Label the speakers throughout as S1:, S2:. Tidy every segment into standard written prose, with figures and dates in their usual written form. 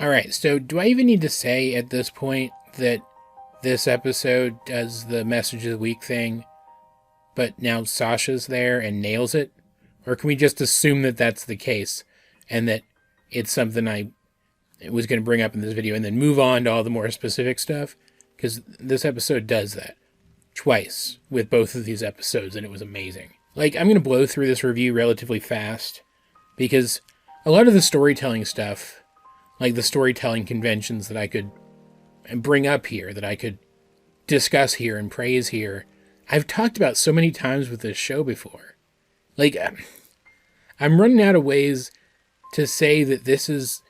S1: All right, so do I even need to say at this point that this episode does the message of the week thing, but now Sasha's there and nails it? Or can we just assume that that's the case and that it's something I was going to bring up in this video and then move on to all the more specific stuff? Because this episode does that twice with both of these episodes, and it was amazing. Like, I'm going to blow through this review relatively fast because a lot of the storytelling stuff, like the storytelling conventions that I could bring up here, that I could discuss here and praise here, I've talked about so many times with this show before. Like, I'm running out of ways to say that this is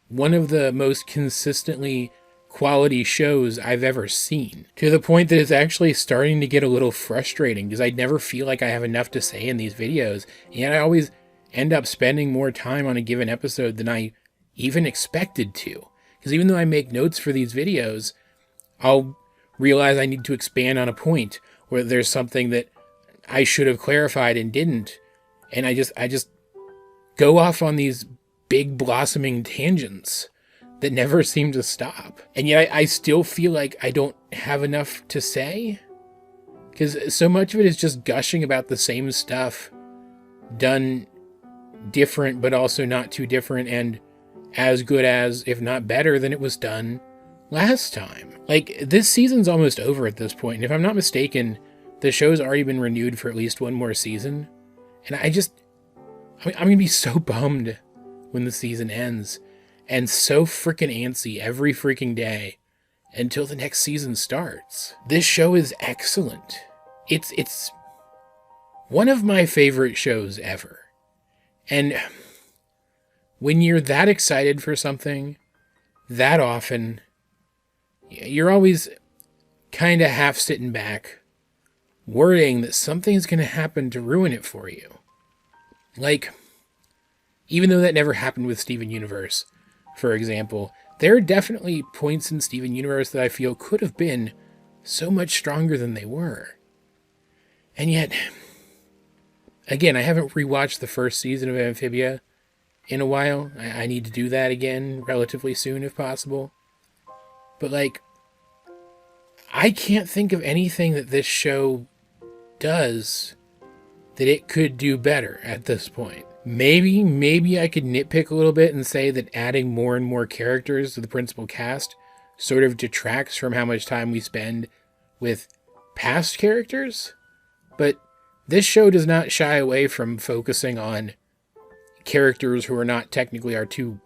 S1: one of the most consistently quality shows I've ever seen, to the point that it's actually starting to get a little frustrating because I never feel like I have enough to say in these videos, and yet I always end up spending more time on a given episode than I even expected to. Because even though I make notes for these videos, I'll realize I need to expand on a point, or there's something that I should have clarified and didn't, and I just go off on these big blossoming tangents that never seem to stop. And yet I still feel like I don't have enough to say, because so much of it is just gushing about the same stuff done different, but also not too different, and as good as, if not better than it was done last time. Like, this season's almost over at this point, and if I'm not mistaken, the show's already been renewed for at least one more season. And I'm gonna be so bummed when the season ends, and so freaking antsy every freaking day until the next season starts. This show is excellent. It's one of my favorite shows ever. And when you're that excited for something that often, you're always kind of half sitting back, worrying that something's going to happen to ruin it for you. Like, even though that never happened with Steven Universe, for example, there are definitely points in Steven Universe that I feel could have been so much stronger than they were. And yet, again, I haven't rewatched the first season of Amphibia in a while. I need to do that again relatively soon if possible. But like, I can't think of anything that this show does that it could do better at this point. Maybe I could nitpick a little bit and say that adding more and more characters to the principal cast sort of detracts from how much time we spend with past characters. But this show does not shy away from focusing on characters who are not technically our two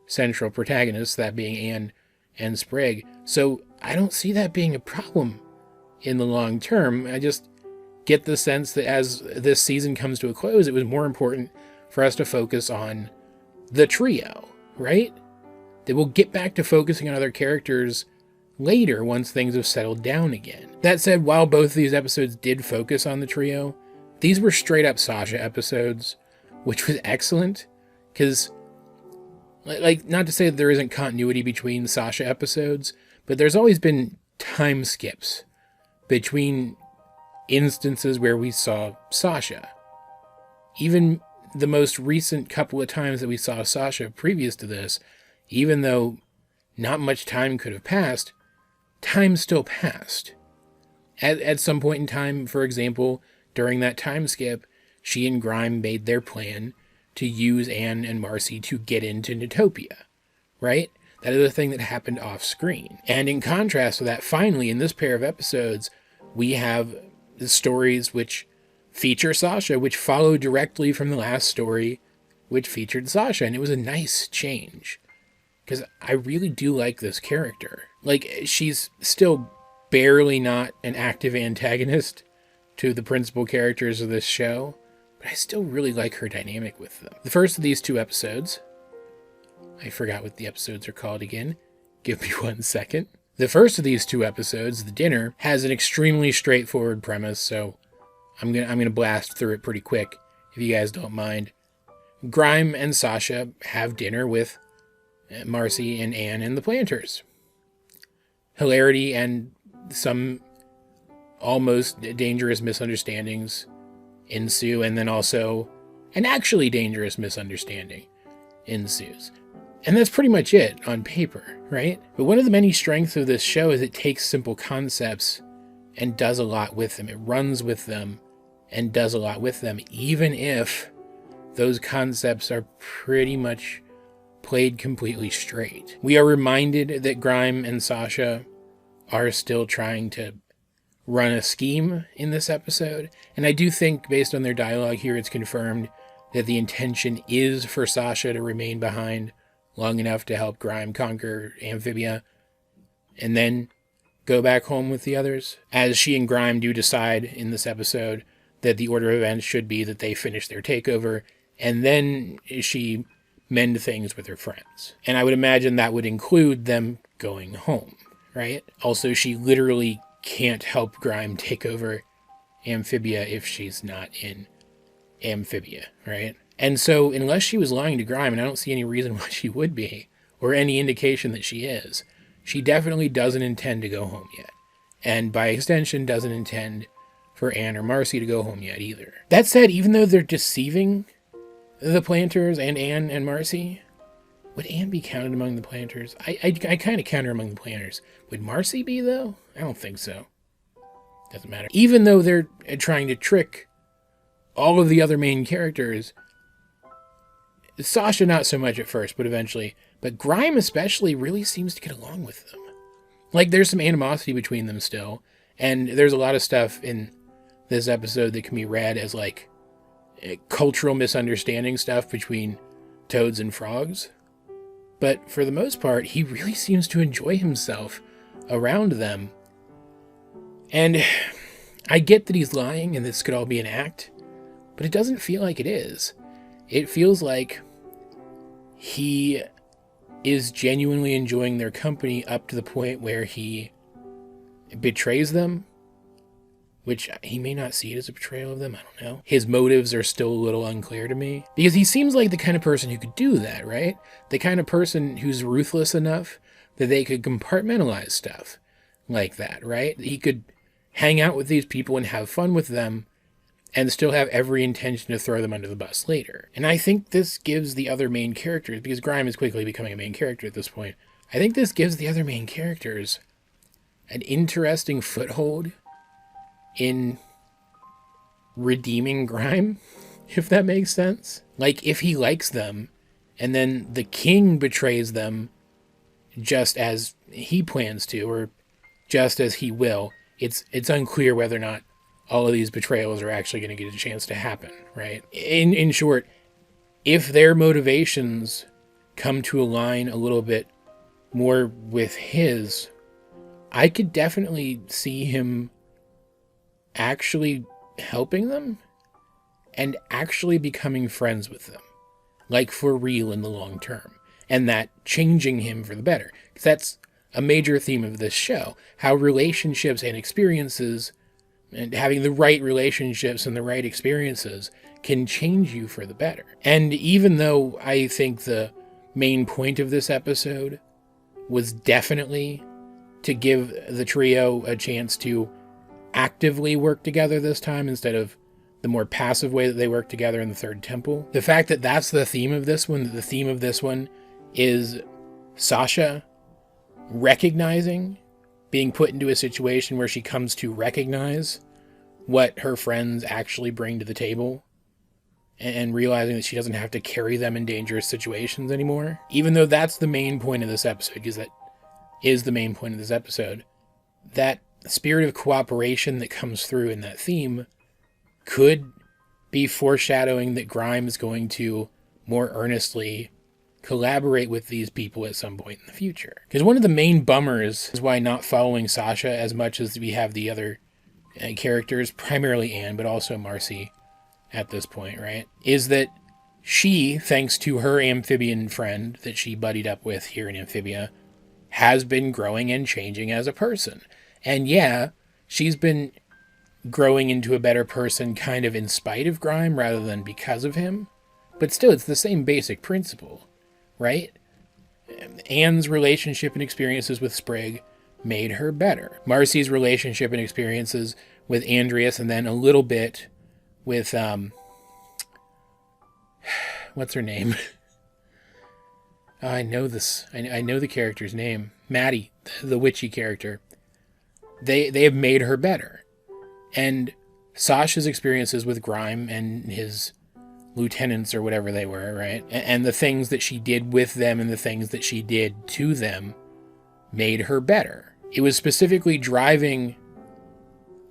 S1: central protagonists, that being Anne and Sprig. So I don't see that being a problem in the long term. I just get the sense that as this season comes to a close, it was more important for us to focus on the trio, right? That we'll get back to focusing on other characters later once things have settled down again. That said, while both of these episodes did focus on the trio, these were straight up Sasha episodes, which was excellent, because, like, not to say that there isn't continuity between Sasha episodes, but there's always been time skips between instances where we saw Sasha. Even the most recent couple of times that we saw Sasha previous to this, even though not much time could have passed, time still passed. At some point in time, for example, during that time skip, she and Grime made their plan to use Anne and Marcy to get into Nutopia, right? That is a thing that happened off screen. And in contrast to that, finally, in this pair of episodes, we have the stories which feature Sasha, which follow directly from the last story, which featured Sasha. And it was a nice change, because I really do like this character. Like, she's still barely not an active antagonist to the principal characters of this show, but I still really like her dynamic with them. The first of these two episodes, I forgot what the episodes are called again. Give me 1 second. The first of these two episodes, The Dinner, has an extremely straightforward premise, so I'm gonna blast through it pretty quick, if you guys don't mind. Grime and Sasha have dinner with Marcy and Anne and the Planters. Hilarity and some almost dangerous misunderstandings ensue, and then also an actually dangerous misunderstanding ensues. And that's pretty much it on paper, right? But one of the many strengths of this show is it takes simple concepts and does a lot with them. It runs with them and does a lot with them, even if those concepts are pretty much played completely straight. We are reminded that Grime and Sasha are still trying to run a scheme in this episode. And I do think, based on their dialogue here, it's confirmed that the intention is for Sasha to remain behind long enough to help Grime conquer Amphibia and then go back home with the others. As she and Grime do decide in this episode that the order of events should be that they finish their takeover and then she mend things with her friends. And I would imagine that would include them going home, right? Also, she literally can't help Grime take over Amphibia if she's not in Amphibia, right? And so, unless she was lying to Grime, and I don't see any reason why she would be, or any indication that she is, she definitely doesn't intend to go home yet. And by extension, doesn't intend for Anne or Marcy to go home yet either. That said, even though they're deceiving the Planters and Anne and Marcy, would Anne be counted among the Planters? I kind of count her among the Planters. Would Marcy be, though? I don't think so. Doesn't matter. Even though they're trying to trick all of the other main characters, Sasha not so much at first, but eventually. But Grime especially really seems to get along with them. Like, there's some animosity between them still. And there's a lot of stuff in this episode that can be read as, like, cultural misunderstanding stuff between toads and frogs. But for the most part, he really seems to enjoy himself around them. And I get that he's lying and this could all be an act, but it doesn't feel like it is. It feels like he is genuinely enjoying their company up to the point where he betrays them, which he may not see it as a betrayal of them, I don't know. His motives are still a little unclear to me, because he seems like the kind of person who could do that, right? The kind of person who's ruthless enough that they could compartmentalize stuff like that, right? He could hang out with these people and have fun with them and still have every intention to throw them under the bus later. And I think this gives the other main characters, because Grime is quickly becoming a main character at this point, I think this gives the other main characters an interesting foothold in redeeming Grime, if that makes sense. Like, if he likes them, and then the king betrays them just as he plans to, or just as he will, it's unclear whether or not all of these betrayals are actually going to get a chance to happen, right? In short, if their motivations come to align a little bit more with his, I could definitely see him actually helping them and actually becoming friends with them, like for real in the long term, and that changing him for the better. Because that's a major theme of this show, how relationships and experiences, and having the right relationships and the right experiences can change you for the better. And even though I think the main point of this episode was definitely to give the trio a chance to actively work together this time instead of the more passive way that they work together in the Third Temple, the fact that that's the theme of this one, that the theme of this one is Sasha recognizing, being put into a situation where she comes to recognize what her friends actually bring to the table and realizing that she doesn't have to carry them in dangerous situations anymore. Even though that's the main point of this episode, because that is the main point of this episode, that spirit of cooperation that comes through in that theme could be foreshadowing that Grime is going to more earnestly collaborate with these people at some point in the future. Because one of the main bummers is why not following Sasha as much as we have the other characters, primarily Anne, but also Marcy at this point, right, is that she, thanks to her amphibian friend that she buddied up with here in Amphibia, has been growing and changing as a person. And yeah, she's been growing into a better person kind of in spite of Grime rather than because of him. But still, it's the same basic principle, right? Anne's relationship and experiences with Sprig made her better. Marcy's relationship and experiences with Andreas, and then a little bit with, what's her name? Oh, I know this. I know the character's name. Maddie, the witchy character. They have made her better. And Sasha's experiences with Grime and his lieutenants or whatever they were, right? And the things that she did with them and the things that she did to them made her better. It was specifically driving...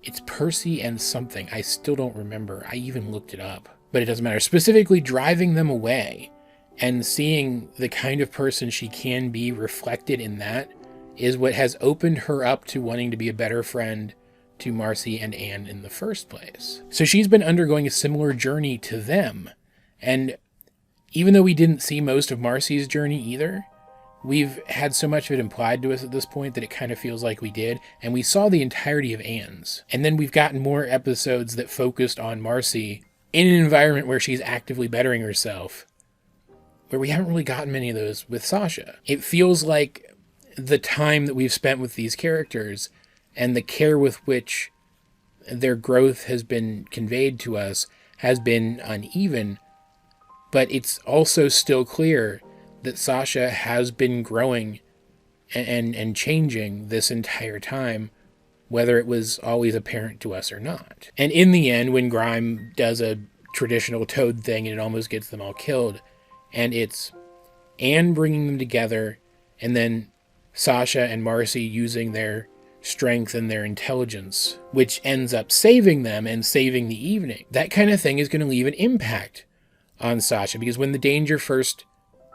S1: It's Percy and something. I still don't remember. I even looked it up. But it doesn't matter. Specifically driving them away and seeing the kind of person she can be reflected in that is what has opened her up to wanting to be a better friend to Marcy and Anne in the first place. So she's been undergoing a similar journey to them. And even though we didn't see most of Marcy's journey either, we've had so much of it implied to us at this point that it kind of feels like we did. And we saw the entirety of Anne's. And then we've gotten more episodes that focused on Marcy in an environment where she's actively bettering herself, where we haven't really gotten many of those with Sasha. It feels like the time that we've spent with these characters and the care with which their growth has been conveyed to us has been uneven, but it's also still clear that Sasha has been growing and changing this entire time, whether it was always apparent to us or not. And in the end, when Grime does a traditional Toad thing and it almost gets them all killed, and it's Anne bringing them together, and then Sasha and Marcy using their strength and their intelligence, which ends up saving them and saving the evening. That kind of thing is going to leave an impact on Sasha, because when the danger first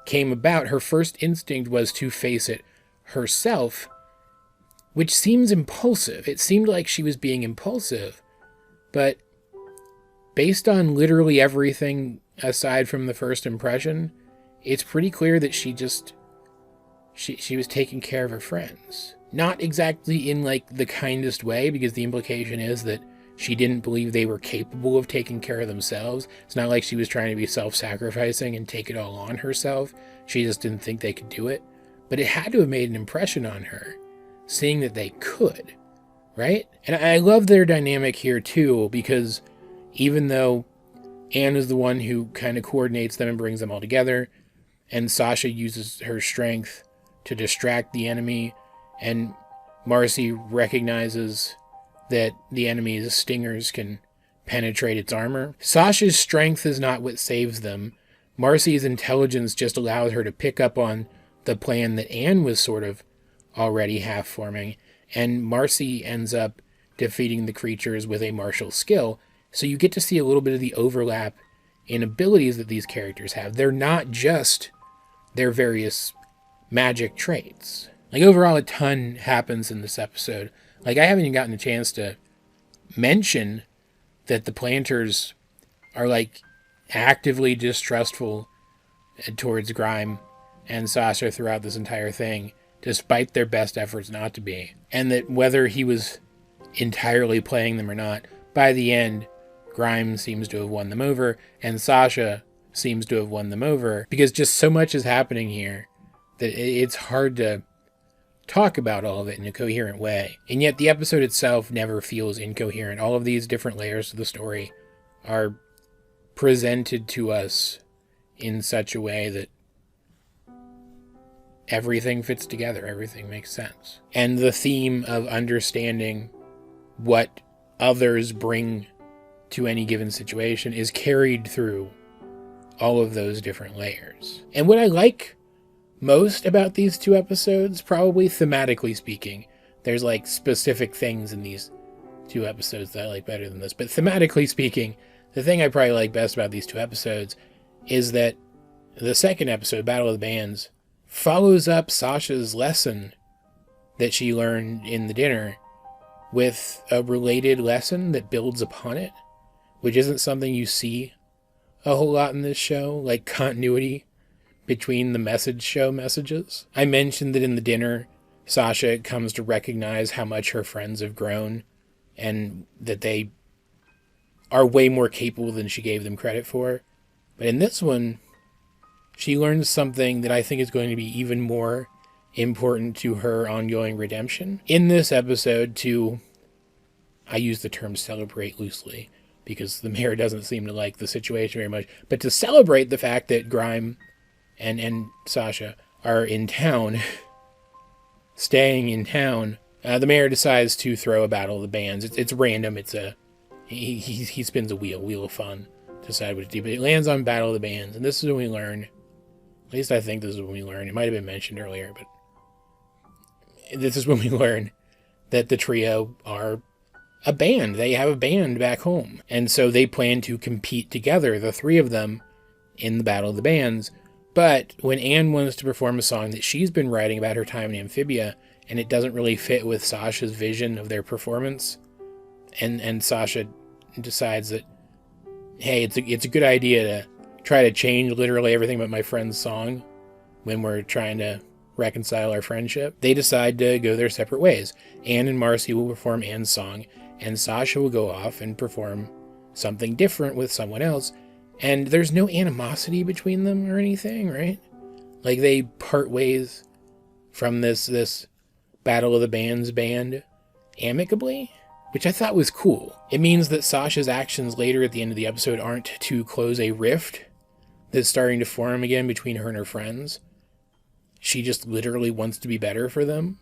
S1: came about, her first instinct was to face it herself, which seems impulsive. It seemed like she was being impulsive, but based on literally everything aside from the first impression, it's pretty clear that she was taking care of her friends. Not exactly in like the kindest way, because the implication is that she didn't believe they were capable of taking care of themselves. It's not like she was trying to be self-sacrificing and take it all on herself. She just didn't think they could do it. But it had to have made an impression on her, seeing that they could, right? And I love their dynamic here too, because even though Anne is the one who kind of coordinates them and brings them all together, and Sasha uses her strength to distract the enemy, and Marcy recognizes that the enemy's stingers can penetrate its armor. Sasha's strength is not what saves them. Marcy's intelligence just allows her to pick up on the plan that Anne was sort of already half forming, and Marcy ends up defeating the creatures with a martial skill. So you get to see a little bit of the overlap in abilities that these characters have. They're not just their various magic traits. Like, overall, a ton happens in this episode. Like, I haven't even gotten a chance to mention that the planters are, like, actively distrustful towards Grime and Sasha throughout this entire thing, despite their best efforts not to be. And that whether he was entirely playing them or not, by the end, Grime seems to have won them over, and Sasha seems to have won them over, because just so much is happening here that it's hard to talk about all of it in a coherent way. And yet the episode itself never feels incoherent. All of these different layers of the story are presented to us in such a way that everything fits together, everything makes sense. And the theme of understanding what others bring to any given situation is carried through all of those different layers. And what I like most about these two episodes, probably thematically speaking, there's like specific things in these two episodes that I like better than this, but thematically speaking, the thing I probably like best about these two episodes is that the second episode, Battle of the Bands, follows up Sasha's lesson that she learned in the dinner with a related lesson that builds upon it, which isn't something you see a whole lot in this show, like continuity between the messages. I mentioned that in the dinner, Sasha comes to recognize how much her friends have grown and that they are way more capable than she gave them credit for. But in this one, she learns something that I think is going to be even more important to her ongoing redemption. In this episode, I use the term celebrate loosely because the mayor doesn't seem to like the situation very much, but to celebrate the fact that Grime and Sasha are in town, staying in town, the mayor decides to throw a battle of the bands. It's random. He spins a wheel of fun to decide what to do. But it lands on Battle of the Bands, and this is when we learn, at least I think this is when we learn, it might have been mentioned earlier, but this is when we learn that the trio are a band. They have a band back home. And so they plan to compete together, the three of them, in the Battle of the Bands. But when Anne wants to perform a song that she's been writing about her time in Amphibia, and it doesn't really fit with Sasha's vision of their performance, and Sasha decides that, hey, it's a good idea to try to change literally everything but my friend's song when we're trying to reconcile our friendship, they decide to go their separate ways. Anne and Marcy will perform Anne's song, and Sasha will go off and perform something different with someone else. And there's no animosity between them or anything, right? Like, they part ways from this Battle of the Bands band amicably, which I thought was cool. It means that Sasha's actions later at the end of the episode aren't to close a rift that's starting to form again between her and her friends. She just literally wants to be better for them,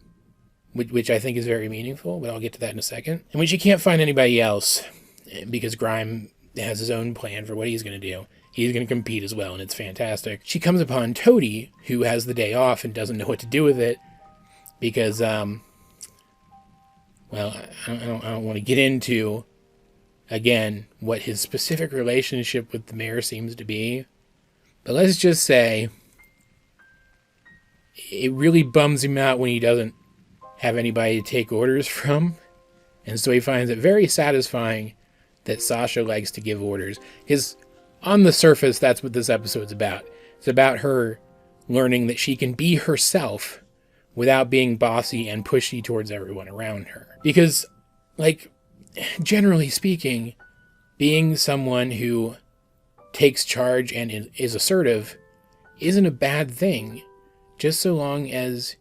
S1: which I think is very meaningful, but I'll get to that in a second. And when she can't find anybody else, because Grime has his own plan for what he's going to do, he's going to compete as well, and it's fantastic. She comes upon Toadie, who has the day off and doesn't know what to do with it, because, well, I don't want to get into, again, what his specific relationship with the mayor seems to be, but let's just say it really bums him out when he doesn't have anybody to take orders from, and so he finds it very satisfying that Sasha likes to give orders. Because on the surface, that's what this episode's about. It's about her learning that she can be herself without being bossy and pushy towards everyone around her. Because, like, generally speaking, being someone who takes charge and is assertive isn't a bad thing, just so long as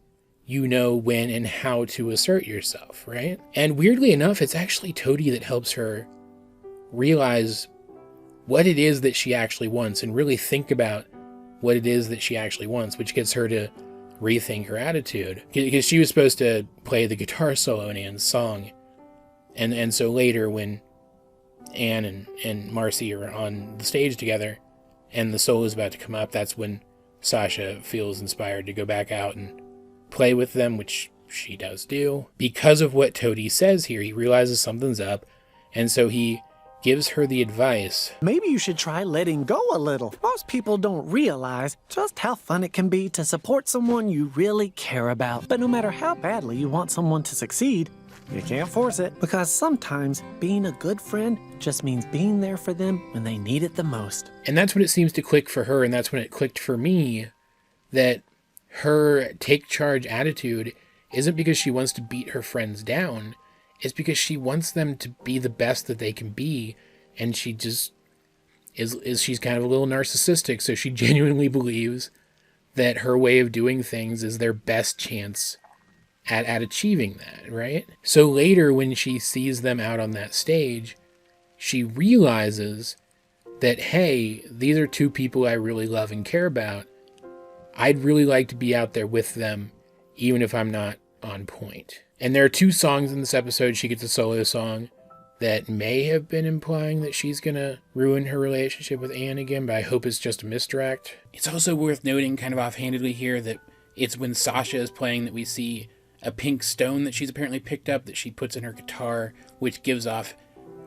S1: you know when and how to assert yourself, right? And weirdly enough, it's actually Toadie that helps her realize what it is that she actually wants and really think about what it is that she actually wants, which gets her to rethink her attitude. Because she was supposed to play the guitar solo in Anne's song. And so later when Anne and Marcy are on the stage together and the solo is about to come up, that's when Sasha feels inspired to go back out and play with them, which she does do. Because of what Toadie says here, he realizes something's up, and so he gives her the advice.
S2: Maybe you should try letting go a little. Most people don't realize just how fun it can be to support someone you really care about. But no matter how badly you want someone to succeed, you can't force it, because sometimes being a good friend just means being there for them when they need it the most.
S1: And that's when it seems to click for her, and that's when it clicked for me, that her take charge attitude isn't because she wants to beat her friends down. It's because she wants them to be the best that they can be, and she just she's kind of a little narcissistic, so she genuinely believes that her way of doing things is their best chance at achieving that, right? So later, when she sees them out on that stage, she realizes that, hey, these are two people I really love and care about. I'd really like to be out there with them, even if I'm not on point. And there are two songs in this episode. She gets a solo song that may have been implying that she's going to ruin her relationship with Anne again, but I hope it's just a misdirect. It's also worth noting, kind of offhandedly here, that it's when Sasha is playing that we see a pink stone that she's apparently picked up that she puts in her guitar, which gives off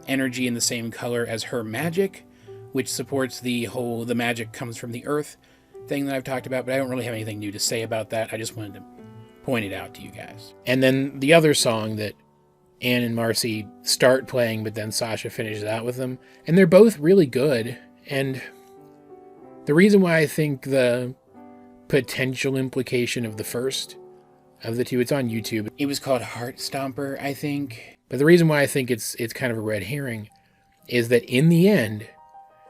S1: energy in the same color as her magic, which supports the whole the magic comes from the earth thing that I've talked about, but I don't really have anything new to say about that. I just wanted to point it out to you guys. And then the other song that Anne and Marcy start playing, but then Sasha finishes out with them, and they're both really good. And the reason why I think the potential implication of the first of the two, it's on YouTube. It was called Heart Stomper, I think. But the reason why I think it's kind of a red herring is that in the end,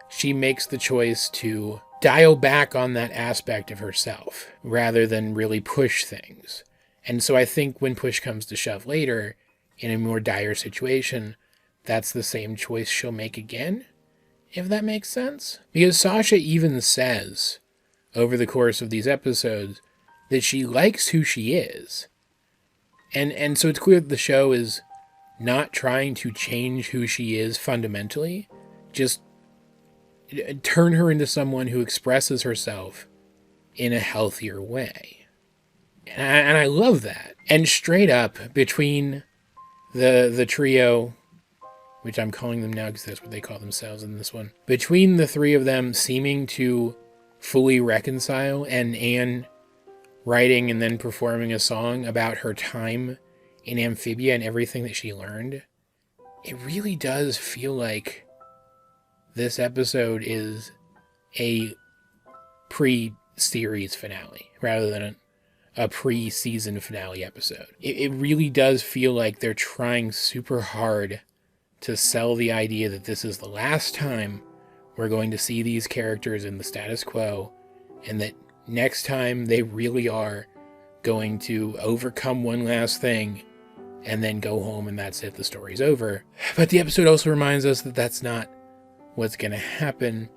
S1: she makes the choice to dial back on that aspect of herself rather than really push things. And so I think when push comes to shove later, in a more dire situation, that's the same choice she'll make again, if that makes sense. Because Sasha even says, over the course of these episodes, that she likes who she is. And so it's clear that the show is not trying to change who she is fundamentally, just turn her into someone who expresses herself in a healthier way. And I love that. And straight up, between the trio, which I'm calling them now because that's what they call themselves in this one, between the three of them seeming to fully reconcile, and Anne writing and then performing a song about her time in Amphibia and everything that she learned, it really does feel like this episode is a pre-series finale rather than a pre-season finale episode. It really does feel like they're trying super hard to sell the idea that this is the last time we're going to see these characters in the status quo, and that next time they really are going to overcome one last thing and then go home and that's it, the story's over. But the episode also reminds us that that's not what's going to happen,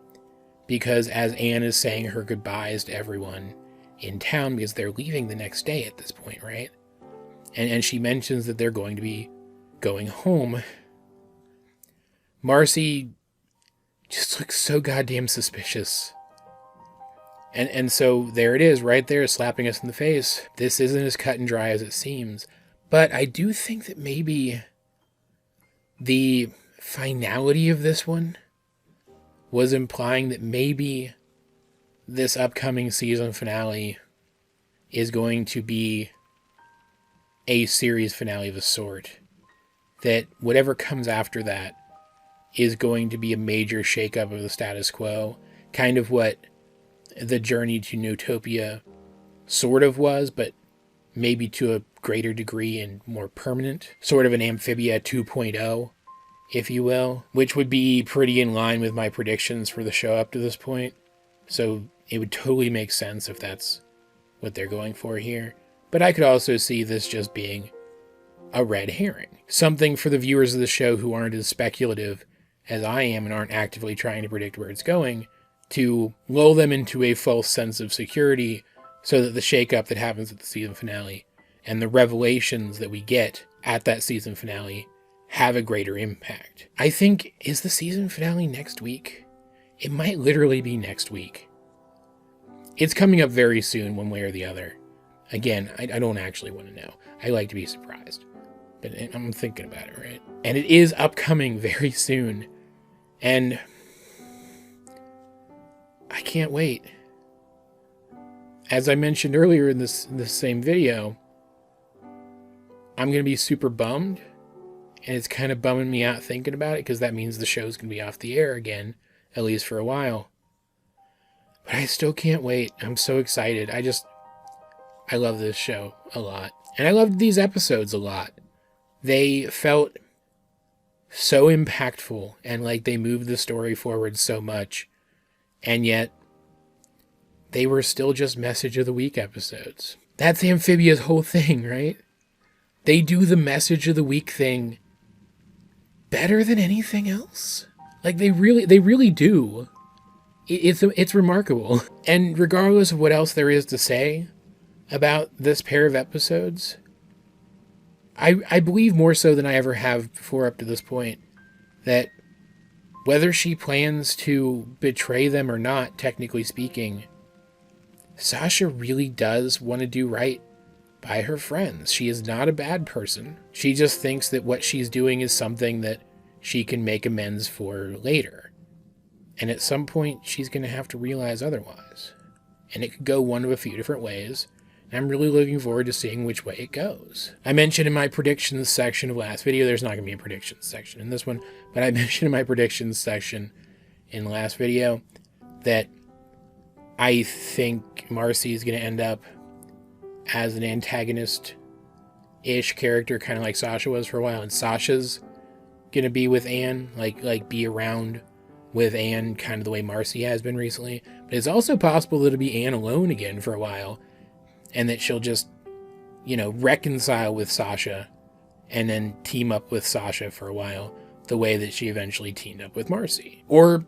S1: because as Anne is saying her goodbyes to everyone in town, because they're leaving the next day at this point, right? And she mentions that they're going to be going home. Marcy just looks so goddamn suspicious. And so there it is, right there, slapping us in the face. This isn't as cut and dry as it seems. But I do think that maybe the finality of this one was implying that maybe this upcoming season finale is going to be a series finale of a sort. That whatever comes after that is going to be a major shakeup of the status quo. Kind of what the journey to Newtopia sort of was, but maybe to a greater degree and more permanent. Sort of an Amphibia 2.0, if you will, which would be pretty in line with my predictions for the show up to this point. So it would totally make sense if that's what they're going for here. But I could also see this just being a red herring. Something for the viewers of the show who aren't as speculative as I am and aren't actively trying to predict where it's going, to lull them into a false sense of security so that the shakeup that happens at the season finale and the revelations that we get at that season finale have a greater impact. I think, is the season finale next week? It might literally be next week. It's coming up very soon, one way or the other. Again, I don't actually want to know. I like to be surprised. But I'm thinking about it, right? And it is upcoming very soon. And I can't wait. As I mentioned earlier in this same video, I'm going to be super bummed. And it's kind of bumming me out thinking about it, because that means the show's going to be off the air again, at least for a while. But I still can't wait. I'm so excited. I love this show a lot. And I loved these episodes a lot. They felt so impactful and like they moved the story forward so much. And yet, they were still just message of the week episodes. That's Amphibia's whole thing, right? They do the message of the week thing better than anything else. Like they really do. It's remarkable. And regardless of what else there is to say about this pair of episodes, I believe more so than I ever have before up to this point that whether she plans to betray them or not, technically speaking, Sasha really does want to do right by her friends. She is not a bad person. She just thinks that what she's doing is something that she can make amends for later. And at some point, she's going to have to realize otherwise. And it could go one of a few different ways. And I'm really looking forward to seeing which way it goes. I mentioned in my predictions section of last video, there's not going to be a predictions section in this one, but I mentioned in my predictions section in the last video that I think Marcy is going to end up as an antagonist-ish character, kind of like Sasha was for a while, and Sasha's going to be with Anne, like be around with Anne, kind of the way Marcy has been recently. But it's also possible that it'll be Anne alone again for a while, and that she'll just, reconcile with Sasha and then team up with Sasha for a while, the way that she eventually teamed up with Marcy. Or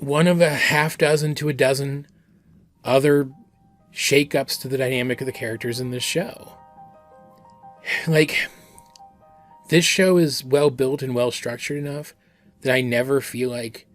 S1: one of a half dozen to a dozen other shake-ups to the dynamic of the characters in this show. Like, this show is well-built and well-structured enough that I never feel like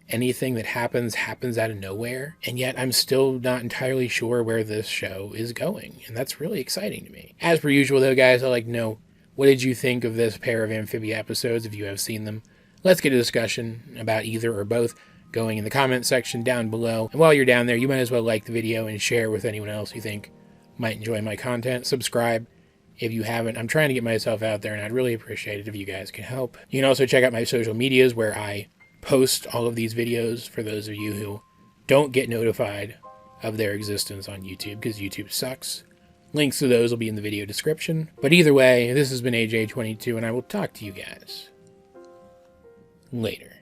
S1: anything that happens out of nowhere, and yet I'm still not entirely sure where this show is going, and that's really exciting to me. As per usual, though, guys, I'd like to know, what did you think of this pair of Amphibia episodes, if you have seen them? Let's get a discussion about either or both going in the comment section down below. And while you're down there, you might as well like the video and share with anyone else you think might enjoy my content. Subscribe if you haven't. I'm trying to get myself out there, and I'd really appreciate it if you guys can help. You can also check out my social medias where I post all of these videos for those of you who don't get notified of their existence on YouTube, because YouTube sucks. Links to those will be in the video description. But either way, this has been AJ22, and I will talk to you guys later.